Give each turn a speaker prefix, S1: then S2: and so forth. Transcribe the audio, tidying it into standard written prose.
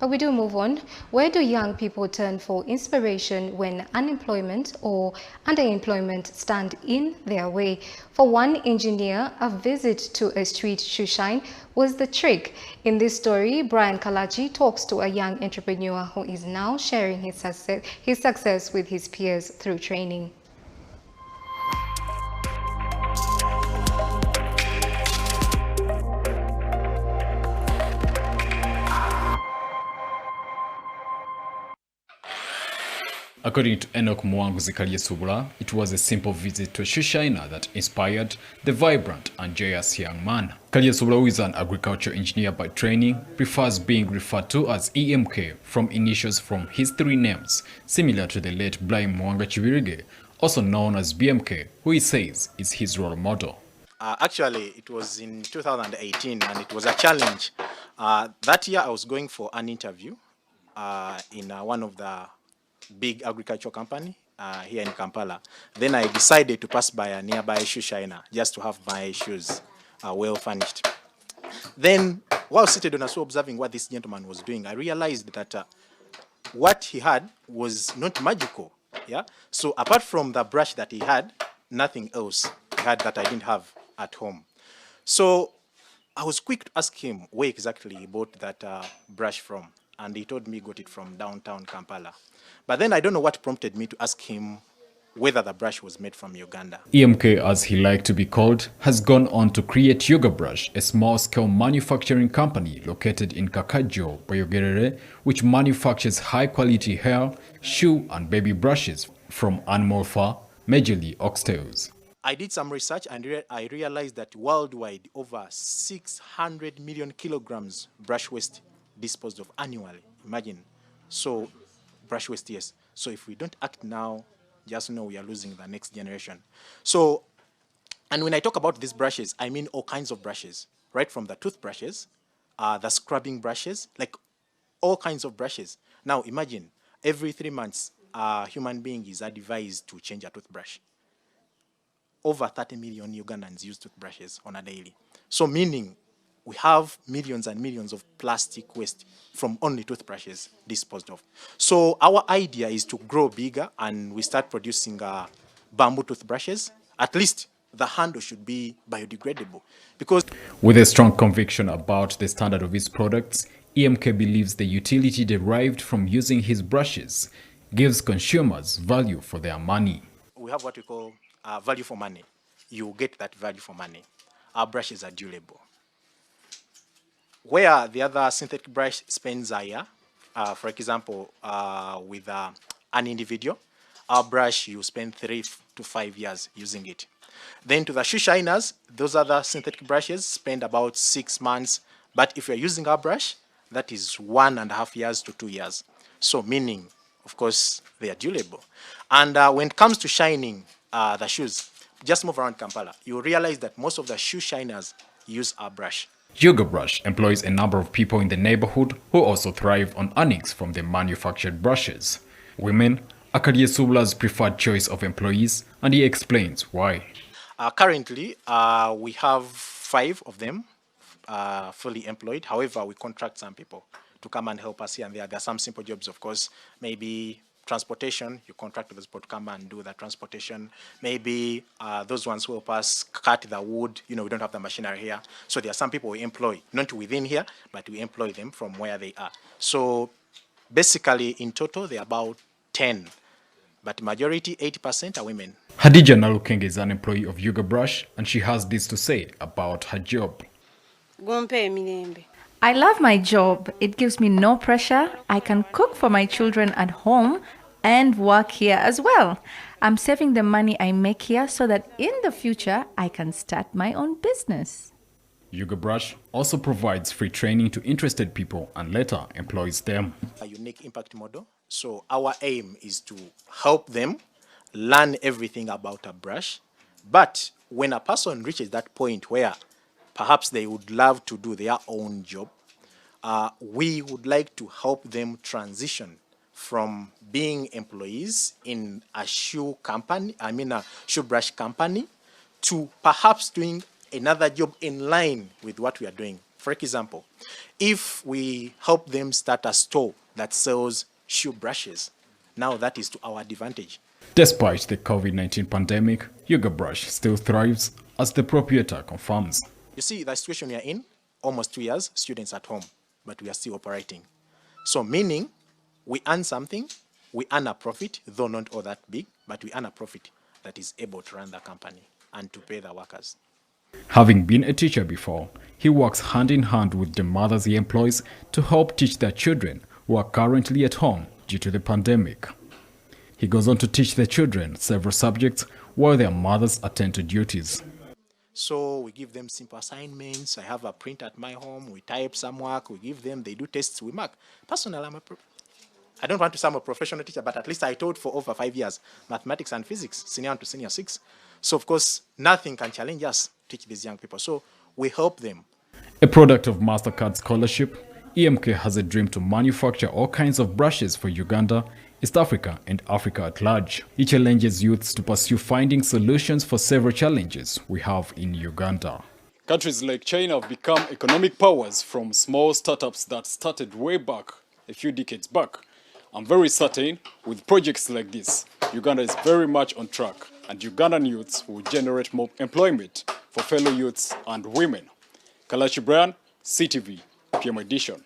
S1: But we do move on. Where do young people turn for inspiration when unemployment or underemployment stand in their way? For one engineer, a visit to a street shoe shine was the trick. In this story, Brian Kalachi talks to a young entrepreneur who is now sharing his success with his peers through training.
S2: According to Enoch Mwanguzikalyesubula, it was a simple visit to a shoe shiner that inspired the vibrant and joyous young man. Kalyesubula, who is an agriculture engineer by training, prefers being referred to as EMK from initials from his three names, similar to the late Brian Mwanga Chibirige, also known as BMK, who he says is his role model.
S3: Actually, it was in 2018 and it was a challenge. That year I was going for an interview in one of the big agricultural company here in Kampala. Then I decided to pass by a nearby shoe shiner just to have my shoes well furnished. Then while seated on a stool observing what this gentleman was doing, I realized that what he had was not magical. Yeah. So apart from the brush that he had, nothing else he had that I didn't have at home. So I was quick to ask him where exactly he bought that brush from, and he told me he got it from downtown Kampala. But then I don't know what prompted me to ask him whether the brush was made from Uganda.
S2: EMK, as he liked to be called, has gone on to create Ugabrush, a small-scale manufacturing company located in Kakajo, Boyogerere, which manufactures high-quality hair, shoe and baby brushes from animal fur, majorly oxtails.
S3: I did some research and I realized that worldwide over 600 million kilograms brush waste disposed of annually. Imagine. So brush waste, yes. So if we don't act now, just know we are losing the next generation. So, and when I talk about these brushes, I mean all kinds of brushes, right from the toothbrushes, the scrubbing brushes, like all kinds of brushes. Now imagine every 3 months, a human being is advised to change a toothbrush. Over 30 million Ugandans use toothbrushes on a daily. So meaning we have millions and millions of plastic waste from only toothbrushes disposed of. So our idea is to grow bigger and we start producing bamboo toothbrushes. At least the handle should be biodegradable. Because
S2: with a strong conviction about the standard of his products, EMK believes the utility derived from using his brushes gives consumers value for their money.
S3: We have what we call value for money. You get that value for money. Our brushes are durable. Where the other synthetic brush spends a year, for example, with an individual, our brush, you spend 3 to 5 years using it. Then to the shoe shiners, those other synthetic brushes spend about 6 months. But if you're using our brush, that is 1.5 years to 2 years. So meaning, of course, they are durable. And when it comes to shining the shoes, just move around Kampala. You realize that most of the shoe shiners use our brush.
S2: Ugabrush employs a number of people in the neighborhood who also thrive on earnings from the manufactured brushes. Women are Kalyesubula's preferred choice of employees, and he explains why.
S3: Currently, we have 5 of them fully employed. However, we contract some people to come and help us here and there. There are some simple jobs, of course, maybe transportation, you contract those people to come and do the transportation. Maybe those ones who help us cut the wood, we don't have the machinery here. So there are some people we employ, not within here, but we employ them from where they are. So basically, in total, they're about 10, but majority, 80% are women.
S2: Hadija Nalukenge is an employee of Ugabrush, and she has this to say about her job.
S4: I love my job. It gives me no pressure. I can cook for my children at home and work here as well. I'm saving the money I make here so that in the future I can start my own business.
S2: Ugabrush also provides free training to interested people and later employs them.
S3: A unique impact model. So our aim is to help them learn everything about a brush. But when a person reaches that point where perhaps they would love to do their own job, we would like to help them transition from being employees in a shoe company, a shoe brush company, to perhaps doing another job in line with what we are doing. For example, if we help them start a store that sells shoe brushes, now that is to our advantage.
S2: Despite the COVID-19 pandemic, Ugabrush still thrives, as the proprietor confirms.
S3: You see, the situation we are in, almost 2 years, students at home, but we are still operating. So meaning, we earn something, we earn a profit, though not all that big, but we earn a profit that is able to run the company and to pay the workers.
S2: Having been a teacher before, he works hand in hand with the mothers he employs to help teach their children who are currently at home due to the pandemic. He goes on to teach the children several subjects while their mothers attend to duties.
S3: So we give them simple assignments. I have a print at my home. We type some work. We give them. They do tests. We mark. Personally, I don't want to sound a professional teacher, but at least I taught for over 5 years mathematics and physics, senior 1 to senior 6. So of course, nothing can challenge us to teach these young people. So we help them.
S2: A product of MasterCard scholarship, EMK has a dream to manufacture all kinds of brushes for Uganda, East Africa, and Africa at large. It challenges youths to pursue finding solutions for several challenges we have in Uganda.
S5: Countries like China have become economic powers from small startups that started way back, a few decades back. I'm very certain with projects like this, Uganda is very much on track, and Ugandan youths will generate more employment for fellow youths and women. Kalachi Brian, SeeTV, PM Edition.